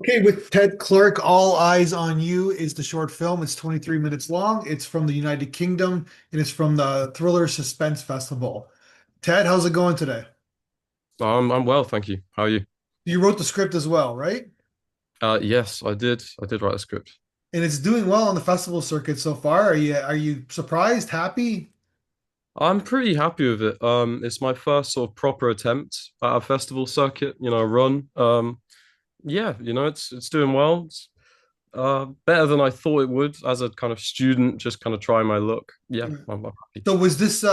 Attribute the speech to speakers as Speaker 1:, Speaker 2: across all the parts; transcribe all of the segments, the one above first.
Speaker 1: Okay, with Ted Clarke, All Eyes on You is the short film. It's 23 minutes long. It's from the United Kingdom and it's from the Thriller Suspense Festival. Ted, how's it going today?
Speaker 2: I'm well, thank you. How are you?
Speaker 1: You wrote the script as well, right?
Speaker 2: Yes, I did. I did write a script.
Speaker 1: And it's doing well on the festival circuit so far. Are you surprised, happy?
Speaker 2: I'm pretty happy with it. It's my first sort of proper attempt at a festival circuit, run. Yeah, it's doing well. It's better than I thought it would as a kind of student, just kind of trying my luck. Yeah, I'm happy.
Speaker 1: So was this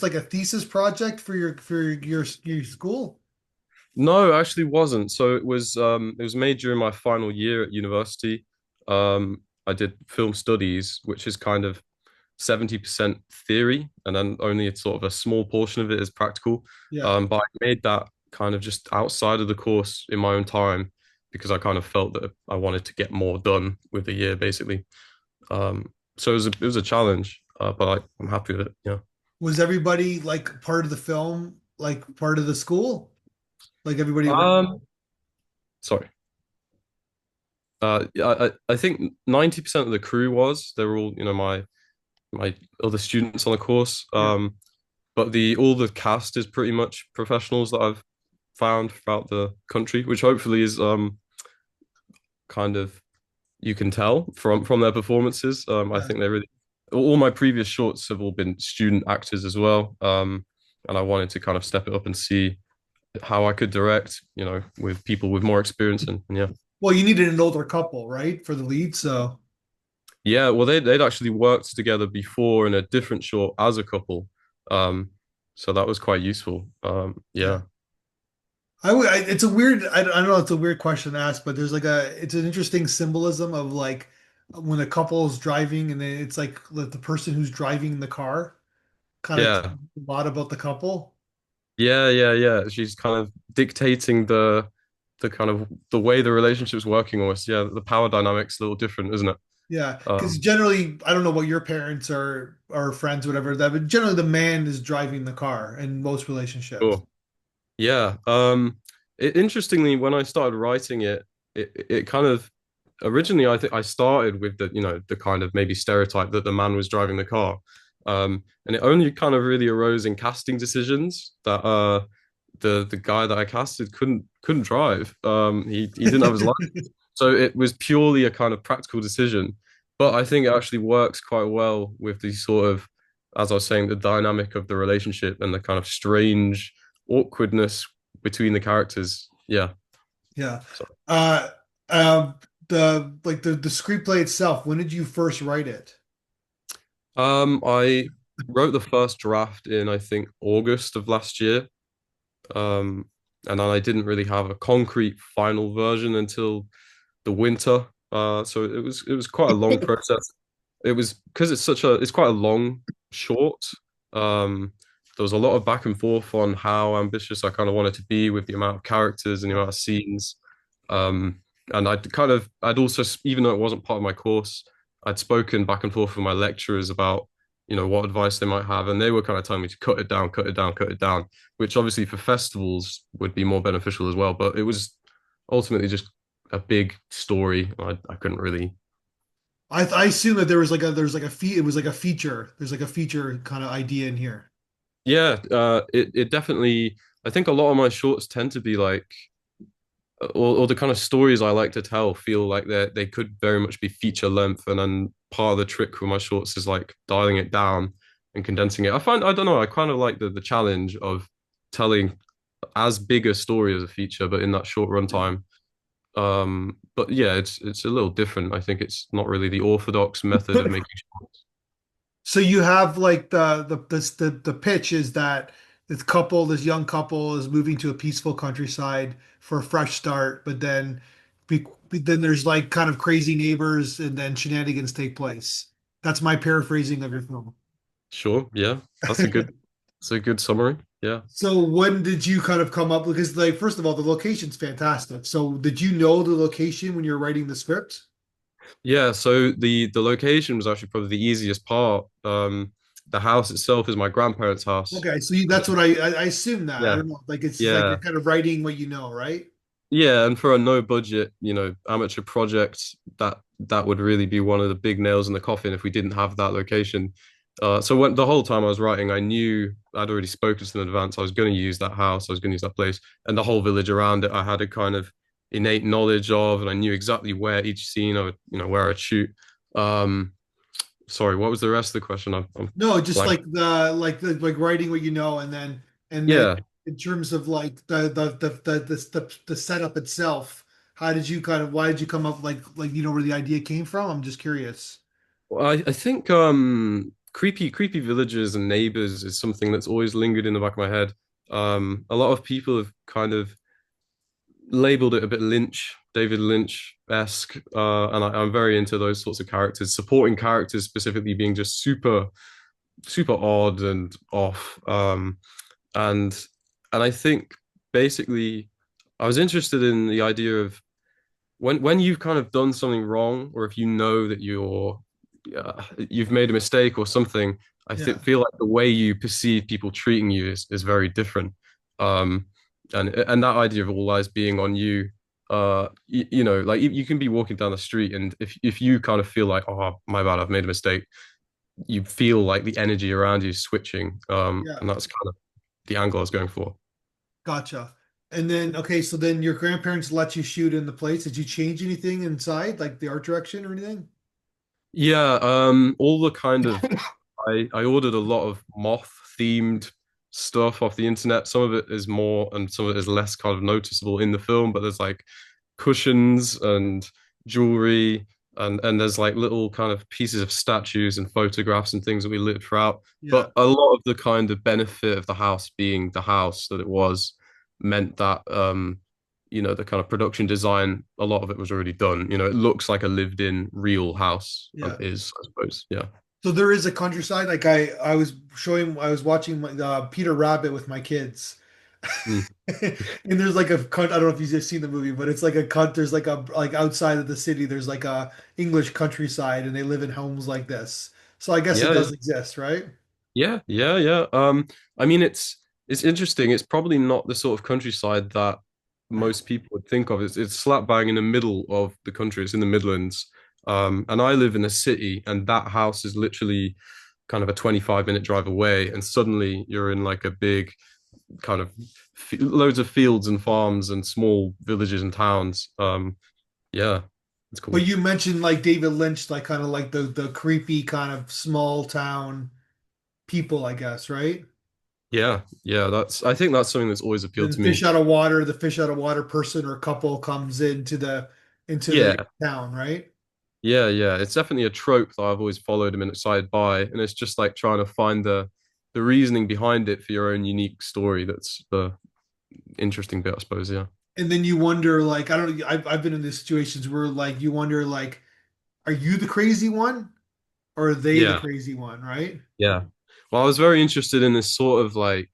Speaker 1: like a thesis project for your school?
Speaker 2: No, it actually wasn't. So it was made during my final year at university. I did film studies, which is kind of 70% theory, and then only a sort of a small portion of it is practical.
Speaker 1: Yeah.
Speaker 2: But I made that kind of just outside of the course in my own time because I kind of felt that I wanted to get more done with the year, basically. So it was a challenge, but I'm happy with it. Yeah.
Speaker 1: Was everybody like part of the film, like part of the school? Like everybody
Speaker 2: Um, Sorry. Yeah, I think 90% of the crew was. They were all, my other students on the course.
Speaker 1: Yeah.
Speaker 2: But the all the cast is pretty much professionals that I've found throughout the country, which hopefully is kind of you can tell from their performances. I
Speaker 1: Yeah.
Speaker 2: think they really all my previous shorts have all been student actors as well. And I wanted to kind of step it up and see how I could direct, with people with more experience and yeah.
Speaker 1: Well, you needed an older couple, right, for the lead. So
Speaker 2: Yeah, well they'd actually worked together before in a different short as a couple. Um, so that was quite useful.
Speaker 1: yeah,
Speaker 2: Yeah.
Speaker 1: it's a weird. I don't know. It's a weird question to ask, but it's an interesting symbolism of like when a couple is driving, and then it's like the person who's driving the car kind of tells
Speaker 2: Yeah.
Speaker 1: a lot about the couple.
Speaker 2: Yeah, yeah, yeah. She's kind of dictating the kind of the way the relationship's working almost. Yeah, the power dynamic's a little different, isn't it?
Speaker 1: Yeah, because
Speaker 2: Um,
Speaker 1: generally, I don't know what your parents or friends, whatever that, but generally the man is driving the car in most relationships.
Speaker 2: sure. Yeah. Interestingly, when I started writing it kind of originally I think I started with the kind of maybe stereotype that the man was driving the car. And it only kind of really arose in casting decisions that the guy that I casted couldn't drive. He didn't have his license. So it was purely a kind of practical decision. But I think it actually works quite well with the sort of, as I was saying, the dynamic of the relationship and the kind of strange awkwardness between the characters. Yeah.
Speaker 1: Yeah.
Speaker 2: So
Speaker 1: Uh, um, the screenplay itself, when did you first write it?
Speaker 2: I wrote the first draft in I think August of last year. Um, and then I didn't really have a concrete final version until the winter. So it was quite a long process. It was because it's quite a long short. Um, there was a lot of back and forth on how ambitious I kind of wanted to be with the amount of characters and the amount of scenes. Um, and I'd also, even though it wasn't part of my course, I'd spoken back and forth with my lecturers about, what advice they might have, and they were kind of telling me to cut it down, cut it down, cut it down, which obviously for festivals would be more beneficial as well. But it was ultimately just a big story. I couldn't really.
Speaker 1: I assume that it was like a feature. There's like a feature kind of idea in here.
Speaker 2: Yeah, it definitely. I think a lot of my shorts tend to be like, or the kind of stories I like to tell feel like they could very much be feature length, and then part of the trick with my shorts is like dialing it down and condensing it. I don't know, I kind of like the challenge of telling as big a story as a feature, but in that short runtime. But yeah, it's a little different. I think it's not really the orthodox method of making shorts.
Speaker 1: So you have like the pitch is that this young couple is moving to a peaceful countryside for a fresh start, but then there's like kind of crazy neighbors and then shenanigans take place. That's my paraphrasing of your film.
Speaker 2: Sure, yeah, that's a good summary. Yeah.
Speaker 1: So when did you kind of come up because like first of all the location's fantastic. So did you know the location when you're writing the script?
Speaker 2: Yeah, so the location was actually probably the easiest part. The house itself is my grandparents' house.
Speaker 1: Okay, so that's what I assume that. I
Speaker 2: Yeah,
Speaker 1: don't know. Like it's like
Speaker 2: yeah,
Speaker 1: you're kind of writing what you know, right?
Speaker 2: yeah, and for a no budget, amateur project, that would really be one of the big nails in the coffin if we didn't have that location. So when the whole time I was writing, I knew I'd already spoken to them in advance. I was going to use that house, I was going to use that place, and the whole village around it. I had a kind of innate knowledge of, and I knew exactly where each scene I would, where I'd shoot. Um, Sorry, what was the rest of the question? I'm
Speaker 1: No, just
Speaker 2: blank.
Speaker 1: like writing what you know, and then
Speaker 2: Yeah,
Speaker 1: in terms of like the setup itself, how did you kind of why did you come up like you know where the idea came from? I'm just curious.
Speaker 2: well, I think creepy villages and neighbors is something that's always lingered in the back of my head. A lot of people have kind of labeled it a bit David Lynch-esque, and I'm very into those sorts of characters, supporting characters specifically being just super odd and off. And I think basically I was interested in the idea of when you've kind of done something wrong, or if you know that you've made a mistake or something, I
Speaker 1: Yeah,
Speaker 2: feel like the way you perceive people treating you is very different. Um, and that idea of all eyes being on you, like you can be walking down the street, and if you kind of feel like, oh my bad, I've made a mistake, you feel like the energy around you is switching.
Speaker 1: yeah,
Speaker 2: And that's kind of the angle I was going for.
Speaker 1: gotcha. And then okay, so then your grandparents let you shoot in the place. Did you change anything inside, like the art direction or anything?
Speaker 2: Yeah, all the kind of I ordered a lot of moth themed stuff off the internet. Some of it is more and some of it is less kind of noticeable in the film, but there's like cushions and jewelry and there's like little kind of pieces of statues and photographs and things that we lit throughout.
Speaker 1: Yeah,
Speaker 2: But a lot of the kind of benefit of the house being the house that it was meant that the kind of production design, a lot of it was already done. It looks like a lived-in real house and
Speaker 1: yeah.
Speaker 2: it is, I suppose. Yeah.
Speaker 1: So there is a countryside. Like I was watching Peter Rabbit with my kids,
Speaker 2: Mm.
Speaker 1: and there's like I don't know if you've seen the movie, but it's like a cut. There's like outside of the city. There's like a English countryside, and they live in homes like this. So I guess it
Speaker 2: Yeah,
Speaker 1: does exist, right?
Speaker 2: yeah. I mean, it's interesting. It's probably not the sort of countryside that most people would think of. It's slap bang in the middle of the country. It's in the Midlands. And I live in a city, and that house is literally kind of a 25-minute drive away. And suddenly you're in like a big kind of loads of fields and farms and small villages and towns. Yeah, it's
Speaker 1: But
Speaker 2: cool.
Speaker 1: you mentioned like David Lynch, like kind of like the creepy kind of small town people, I guess, right?
Speaker 2: Yeah. I think that's something that's always appealed
Speaker 1: Then
Speaker 2: to me.
Speaker 1: the fish out of water person or couple comes into the
Speaker 2: Yeah,
Speaker 1: town, right?
Speaker 2: yeah. It's definitely a trope that I've always followed and been excited by, and it's just like trying to find the reasoning behind it for your own unique story. That's the interesting bit, I suppose. Yeah,
Speaker 1: And then you wonder, like, I don't know, I've been in these situations where like you wonder, like, are you the crazy one or are they the
Speaker 2: yeah,
Speaker 1: crazy one, right?
Speaker 2: yeah. Well, I was very interested in this sort of like,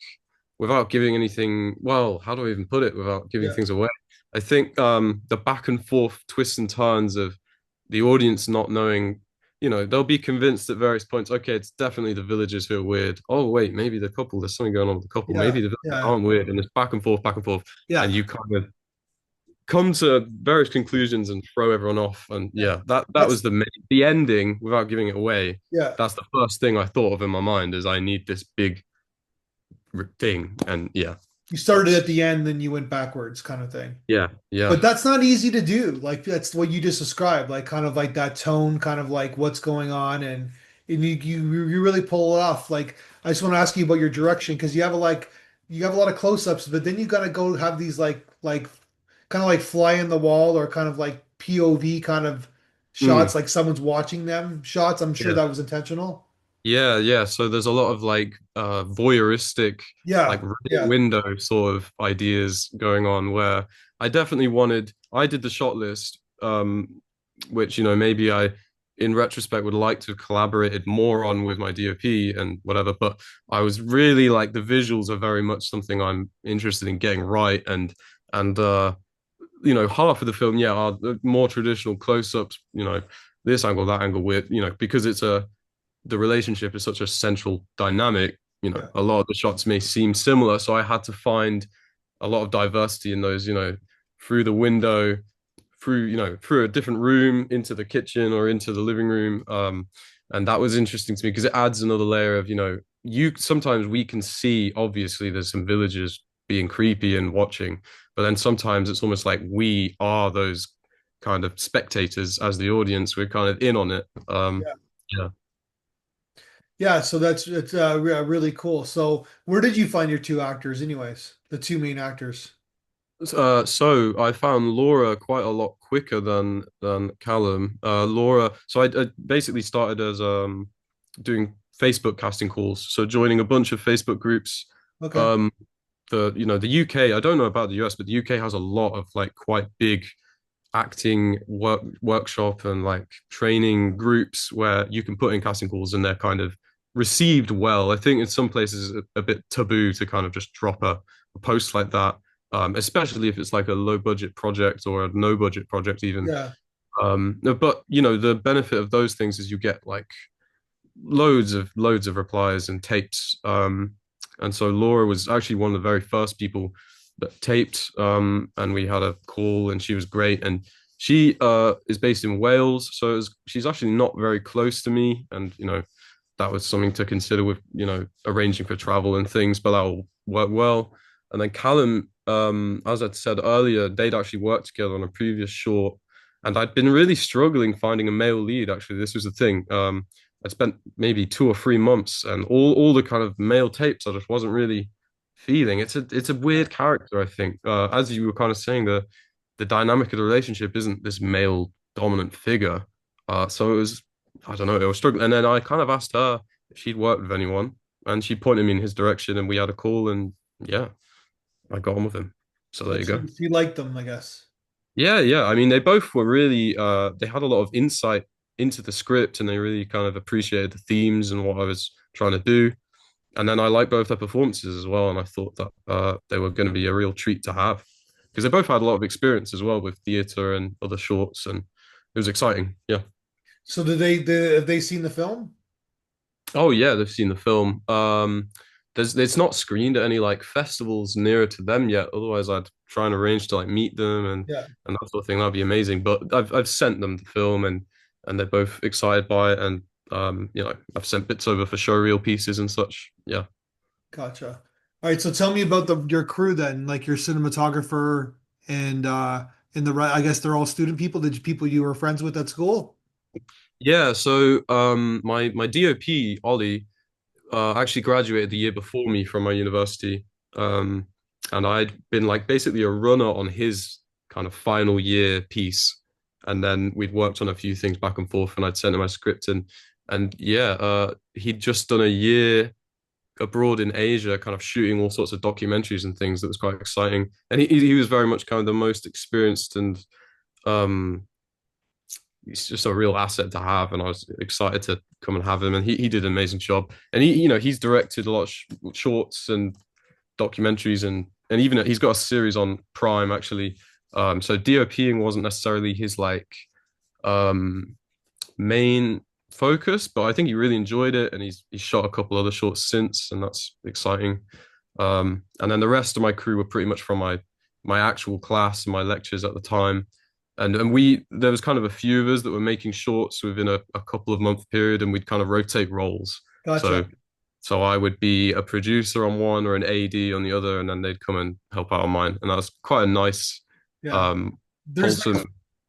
Speaker 2: without giving anything. Well, how do I even put it without giving
Speaker 1: Yeah.
Speaker 2: things away? I think the back and forth twists and turns of the audience not knowing. They'll be convinced at various points, okay, it's definitely the villagers who are weird. Oh, wait, maybe the couple, there's something going on with the couple.
Speaker 1: Yeah.
Speaker 2: Maybe the villagers
Speaker 1: Yeah.
Speaker 2: aren't weird. And it's back and forth.
Speaker 1: Yeah.
Speaker 2: And you kind of come to various conclusions and throw everyone off. And
Speaker 1: Yeah.
Speaker 2: yeah, that
Speaker 1: That's
Speaker 2: was the ending without giving it away.
Speaker 1: yeah.
Speaker 2: That's the first thing I thought of in my mind is I need this big thing. And yeah,
Speaker 1: You started at
Speaker 2: that's,
Speaker 1: the end, then you went backwards kind of thing.
Speaker 2: yeah.
Speaker 1: But that's not easy to do. Like that's what you just described, like kind of like that tone, kind of like what's going on, and you really pull it off. Like I just want to ask you about your direction because you have a lot of close-ups, but then you gotta go have these like kind of like fly in the wall or kind of like POV kind of shots,
Speaker 2: Mm,
Speaker 1: like someone's watching them shots. I'm sure
Speaker 2: yeah.
Speaker 1: that was intentional.
Speaker 2: Yeah. So there's a lot of like voyeuristic, like
Speaker 1: Yeah,
Speaker 2: rear
Speaker 1: yeah,
Speaker 2: window sort of ideas going on where I did the shot list, which, maybe in retrospect would like to have collaborated more on with my DOP and whatever, but I was really like the visuals are very much something I'm interested in getting right and half of the film, yeah, are the more traditional close-ups, this angle, that angle, with, because the relationship is such a central dynamic.
Speaker 1: yeah.
Speaker 2: A lot of the shots may seem similar, so I had to find a lot of diversity in those, through the window, through through a different room into the kitchen or into the living room. And that was interesting to me because it adds another layer of, you sometimes we can see obviously there's some villagers being creepy and watching, but then sometimes it's almost like we are those kind of spectators as the audience. We're kind of in on it.
Speaker 1: Yeah.
Speaker 2: Yeah.
Speaker 1: Yeah, so that's it's really cool. So where did you find your two actors anyways? The two main actors.
Speaker 2: So I found Laura quite a lot quicker than Callum. Laura, so I basically started as doing Facebook casting calls, so joining a bunch of Facebook groups.
Speaker 1: Okay.
Speaker 2: Um, the UK, I don't know about the US, but the UK has a lot of like quite big acting workshop and like training groups where you can put in casting calls and they're kind of received well. I think in some places it's a bit taboo to kind of just drop a post like that, especially if it's like a low budget project or a no budget project even.
Speaker 1: Yeah.
Speaker 2: But the benefit of those things is you get like loads of replies and tapes. And so Laura was actually one of the very first people that taped. And we had a call, and she was great. And she is based in Wales, so she's actually not very close to me. And that was something to consider with arranging for travel and things, but that will work well. And then Callum, as I'd said earlier, they'd actually worked together on a previous short, and I'd been really struggling finding a male lead. Actually, this was the thing. I spent maybe 2 or 3 months, and all the kind of male tapes I just wasn't really feeling. It's a weird character, I think. As you were kind of saying, the dynamic of the relationship isn't this male dominant figure. So it was, I don't know, it was struggling. And then I kind of asked her if she'd worked with anyone, and she pointed me in his direction, and we had a call, and yeah, I got on with him. So there
Speaker 1: So
Speaker 2: you go.
Speaker 1: she liked them, I guess.
Speaker 2: Yeah, yeah. I mean, they both were really they had a lot of insight into the script, and they really kind of appreciated the themes and what I was trying to do. And then I liked both their performances as well, and I thought that they were going to be a real treat to have because they both had a lot of experience as well with theater and other shorts, and it was exciting. Yeah.
Speaker 1: So have they seen the film?
Speaker 2: Oh yeah, they've seen the film. It's not screened at any like festivals nearer to them yet. Otherwise, I'd try and arrange to like meet them
Speaker 1: Yeah.
Speaker 2: and that sort of thing. That'd be amazing. But I've sent them the film, and they're both excited by it. And I've sent bits over for showreel pieces and such. Yeah.
Speaker 1: Gotcha. All right, so tell me about your crew then, like your cinematographer and I guess they're all student people, people you were friends with at school?
Speaker 2: Yeah, so my DOP Ollie actually graduated the year before me from my university. Um, and I'd been like basically a runner on his kind of final year piece. And then we'd worked on a few things back and forth, and I'd sent him my script, and yeah, he'd just done a year abroad in Asia, kind of shooting all sorts of documentaries and things that was quite exciting. And he was very much kind of the most experienced, and um he's just a real asset to have, and I was excited to come and have him. And he did an amazing job. And he's directed a lot of shorts and documentaries, and even he's got a series on Prime actually. So DOPing wasn't necessarily his like um main focus, but I think he really enjoyed it, and he's shot a couple other shorts since, and that's exciting. And then the rest of my crew were pretty much from my actual class and my lectures at the time. And we there was kind of a few of us that were making shorts within a couple of month period, and we'd kind of rotate roles.
Speaker 1: Gotcha.
Speaker 2: So I would be a producer on one or an AD on the other, and then they'd come and help out on mine. And that was quite a nice,
Speaker 1: Yeah.
Speaker 2: um,
Speaker 1: There's
Speaker 2: wholesome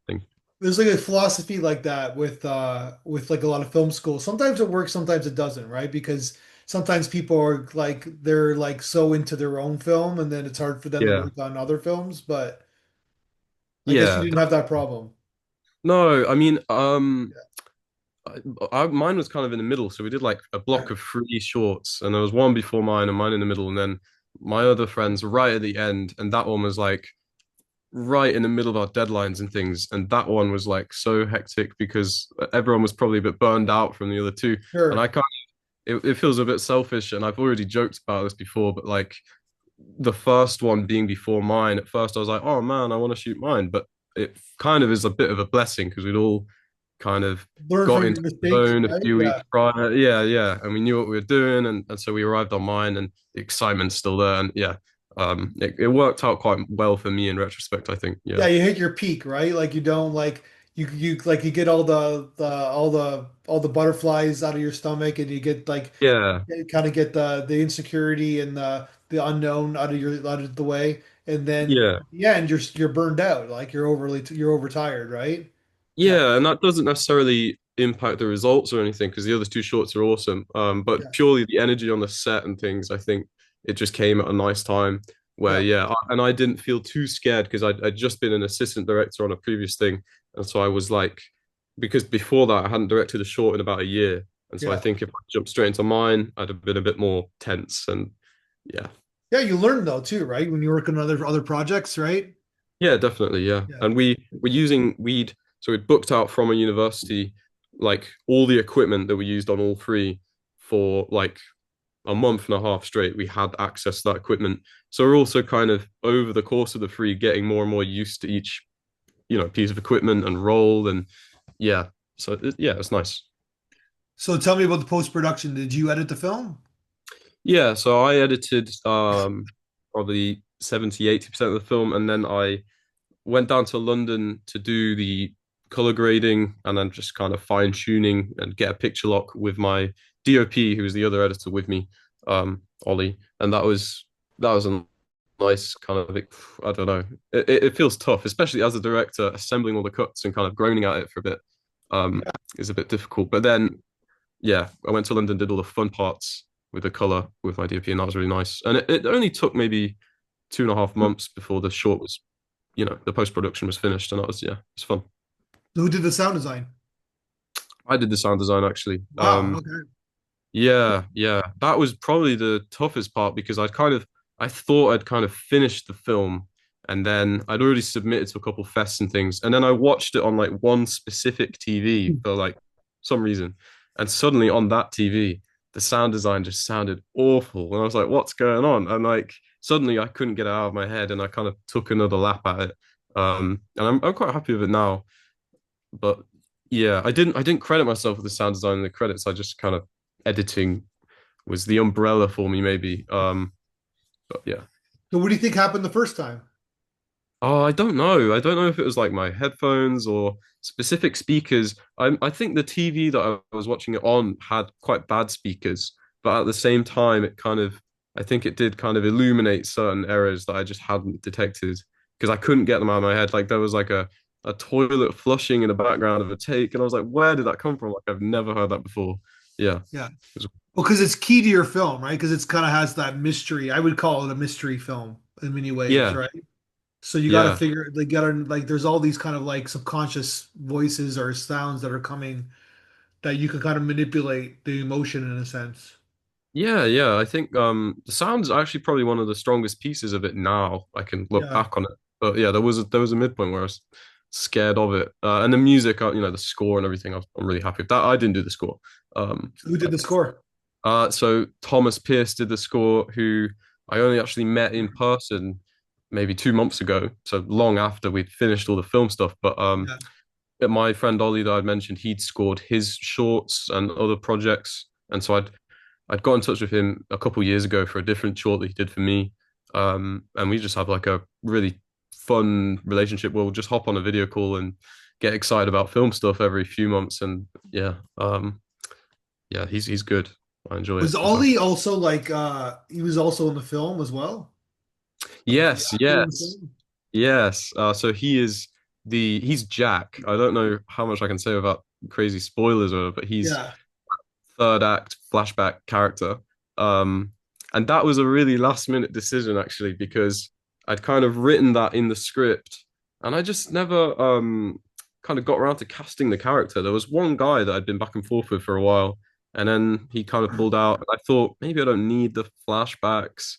Speaker 2: thing.
Speaker 1: there's like a philosophy like that with like a lot of film schools. Sometimes it works, sometimes it doesn't, right? Because sometimes people are like they're like so into their own film and then it's hard for them to
Speaker 2: Yeah.
Speaker 1: work on other films, but I guess you
Speaker 2: Yeah.
Speaker 1: didn't have that problem.
Speaker 2: No, I mean, mine was kind of in the middle. So we did like a
Speaker 1: Yeah.
Speaker 2: block of three shorts, and there was one before mine and mine in the middle, and then my other friends right at the end, and that one was like right in the middle of our deadlines and things. And that one was like so hectic because everyone was probably a bit burned out from the other two. And I
Speaker 1: Sure.
Speaker 2: kind it feels a bit selfish, and I've already joked about this before, but like the first one being before mine, at first I was like, oh man, I want to shoot mine, but it kind of is a bit of a blessing because we'd all kind of
Speaker 1: Learn
Speaker 2: got
Speaker 1: from your
Speaker 2: into the
Speaker 1: mistakes,
Speaker 2: zone a
Speaker 1: right?
Speaker 2: few
Speaker 1: Yeah.
Speaker 2: weeks prior. Yeah, yeah. And we knew what we were doing, and so we arrived on mine, and the excitement's still there. And yeah, it worked out quite well for me in retrospect, I think. Yeah.
Speaker 1: Yeah, you hit your peak, right? Like you don't like you like you get all the butterflies out of your stomach, and you get like
Speaker 2: Yeah.
Speaker 1: kind of get the insecurity and the unknown out of the way, and then
Speaker 2: Yeah.
Speaker 1: yeah, and you're burned out, like you're overtired, right? Yeah,
Speaker 2: Yeah, and that doesn't necessarily impact the results or anything because the other two shorts are awesome. But
Speaker 1: yeah,
Speaker 2: purely the energy on the set and things, I think it just came at a nice time where,
Speaker 1: yeah.
Speaker 2: yeah, and I didn't feel too scared because I'd just been an assistant director on a previous thing. And so I was like, because before that, I hadn't directed a short in about a year. And so I
Speaker 1: Yeah.
Speaker 2: think if I jumped straight into mine, I'd have been a bit more tense. And yeah,
Speaker 1: Yeah, you learn though too, right? When you work on other projects, right?
Speaker 2: yeah, definitely, yeah.
Speaker 1: Yeah.
Speaker 2: And we'd so we'd booked out from a university like all the equipment that we used on all three for like a month and a half straight. We had access to that equipment. So we're also kind of over the course of the three getting more and more used to each, piece of equipment and role and yeah. So yeah, it's nice.
Speaker 1: So tell me about the post-production. Did you edit the film?
Speaker 2: Yeah, so I edited probably 70-80% of the film and then I went down to London to do the color grading and then just kind of fine tuning and get a picture lock with my DOP, who was the other editor with me, Ollie, and that was a nice kind of I don't know. It feels tough, especially as a director, assembling all the cuts and kind of groaning at it for a bit is a bit difficult. But then yeah, I went to London, did all the fun parts with the color with my DOP, and that was really nice. And it only took maybe 2.5 months before the short was the post production was finished, and that was yeah, it's fun.
Speaker 1: Who did the sound design?
Speaker 2: I did the sound design actually.
Speaker 1: Wow. Okay.
Speaker 2: Yeah, yeah, that was probably the toughest part because I thought I'd kind of finished the film, and then I'd already submitted to a couple fests and things, and then I watched it on like one specific TV for like some reason, and suddenly on that TV, the sound design just sounded awful, and I was like, "What's going on?" And like suddenly I couldn't get it out of my head, and I kind of took another lap at it, and I'm quite happy with it now. But yeah, I didn't credit myself with the sound design and the credits. I just kind of editing was the umbrella for me, maybe. But yeah.
Speaker 1: So what do you think happened the first time?
Speaker 2: Oh, I don't know. I don't know if it was like my headphones or specific speakers. I think the TV that I was watching it on had quite bad speakers, but at the same time, I think it did kind of illuminate certain errors that I just hadn't detected because I couldn't get them out of my head. Like there was like a toilet flushing in the background of a take, and I was like, where did that come from? Like I've never heard that before. Yeah.
Speaker 1: Yeah.
Speaker 2: It was-
Speaker 1: Well, because it's key to your film, right? Because it's kind of has that mystery. I would call it a mystery film in many ways,
Speaker 2: yeah.
Speaker 1: right? So you got to
Speaker 2: Yeah.
Speaker 1: figure, they got to like, there's all these kind of like subconscious voices or sounds that are coming that you can kind of manipulate the emotion in a sense.
Speaker 2: Yeah, yeah. I think the sound's actually probably one of the strongest pieces of it now. I can look
Speaker 1: Yeah.
Speaker 2: back on it. But yeah, there was a midpoint where I was scared of it. And the music, the score and everything, I'm really happy with that. I didn't do the score.
Speaker 1: So who did
Speaker 2: But
Speaker 1: the score?
Speaker 2: so Thomas Pierce did the score, who I only actually met in person maybe 2 months ago. So long after we'd finished all the film stuff.
Speaker 1: Yeah.
Speaker 2: But my friend Ollie that I'd mentioned, he'd scored his shorts and other projects. And so I'd got in touch with him a couple years ago for a different short that he did for me. And we just have like a really fun relationship. We'll just hop on a video call and get excited about film stuff every few months. And yeah, yeah, he's good. I enjoy
Speaker 1: Was
Speaker 2: it with him.
Speaker 1: Ollie also like, he was also in the film as well? Was he
Speaker 2: Yes,
Speaker 1: acting in the
Speaker 2: yes,
Speaker 1: film?
Speaker 2: yes. So he's Jack. I don't know how much I can say about crazy spoilers or, but he's
Speaker 1: Yeah.
Speaker 2: third act flashback character. Um, and that was a really last minute decision actually, because I'd kind of written that in the script and I just never kind of got around to casting the character. There was one guy that I'd been back and forth with for a while, and then he kind of pulled out. And I thought maybe I don't need the flashbacks.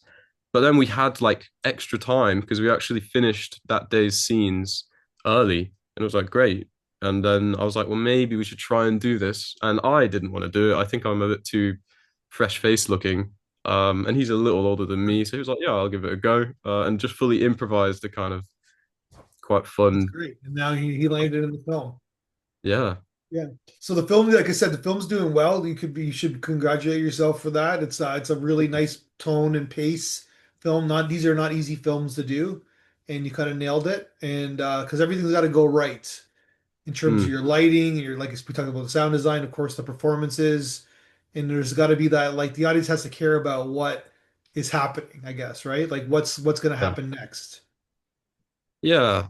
Speaker 2: But then we had like extra time because we actually finished that day's scenes early, and it was like great. And then I was like, well, maybe we should try and do this. And I didn't want to do it. I think I'm a bit too fresh faced looking. And he's a little older than me. So he was like, yeah, I'll give it a go. And just fully improvised a kind of quite
Speaker 1: That's
Speaker 2: fun.
Speaker 1: great. And now he landed in the film.
Speaker 2: Yeah.
Speaker 1: Yeah. So the film, like I said, the film's doing well. You should congratulate yourself for that. It's a really nice tone and pace film. Not these are not easy films to do, and you kind of nailed it. And because everything's got to go right in terms of
Speaker 2: Mm,
Speaker 1: your lighting, and your like we talked about the sound design, of course, the performances, and there's got to be that like the audience has to care about what is happening, I guess, right? Like what's going to
Speaker 2: yeah.
Speaker 1: happen next.
Speaker 2: Yeah.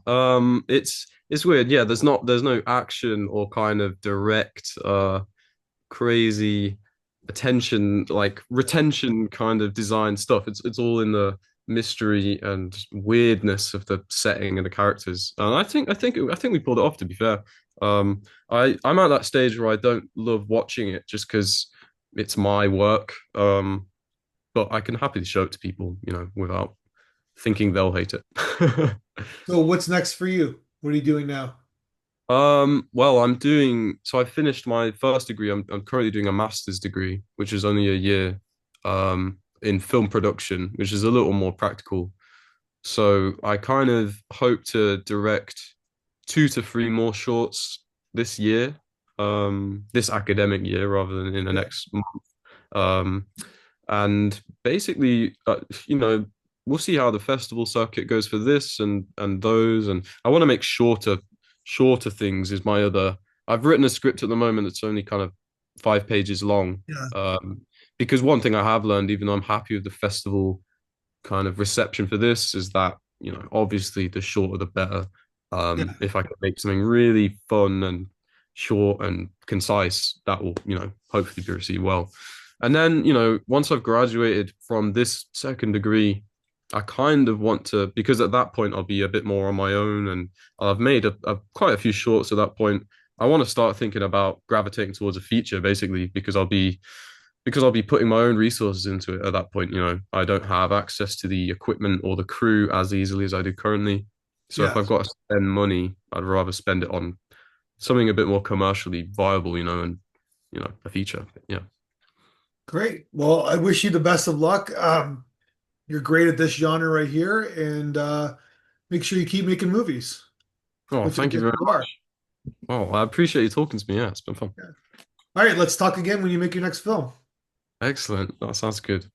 Speaker 2: It's weird. Yeah, there's no action or kind of direct crazy attention, like retention kind of design stuff. It's all in the mystery and weirdness of the setting and the characters. And I think we pulled it off, to be fair. I'm at that stage where I don't love watching it just because it's my work. But I can happily show it to people, without thinking they'll hate it.
Speaker 1: So what's next for you? What are you doing now?
Speaker 2: Well, so I finished my first degree. I'm currently doing a master's degree, which is only a year, in film production, which is a little more practical. So I kind of hope to direct 2 to 3 more shorts this year, this academic year rather than in the
Speaker 1: Yeah,
Speaker 2: next month. Um, and basically, we'll see how the festival circuit goes for this and those. And I want to make shorter things is my other. I've written a script at the moment that's only kind of 5 pages long.
Speaker 1: yeah,
Speaker 2: Because one thing I have learned, even though I'm happy with the festival kind of reception for this, is that obviously the shorter the better.
Speaker 1: yeah,
Speaker 2: If I can make something really fun and short and concise, that will hopefully be received well. And then once I've graduated from this second degree, I kind of want to, because at that point I'll be a bit more on my own, and I've made quite a few shorts at that point. I want to start thinking about gravitating towards a feature, basically, because I'll be putting my own resources into it at that point. I don't have access to the equipment or the crew as easily as I do currently. So if
Speaker 1: yeah.
Speaker 2: I've got to spend money, I'd rather spend it on something a bit more commercially viable, and a feature. Yeah.
Speaker 1: Great. Well, I wish you the best of luck. You're great at this genre right here, and make sure you keep making movies,
Speaker 2: Oh,
Speaker 1: which I
Speaker 2: thank you
Speaker 1: guess
Speaker 2: very
Speaker 1: you are.
Speaker 2: much. Oh, I appreciate you talking to me. Yeah, it's been fun.
Speaker 1: Yeah. All right, let's talk again when you make your next film.
Speaker 2: Excellent. That sounds good.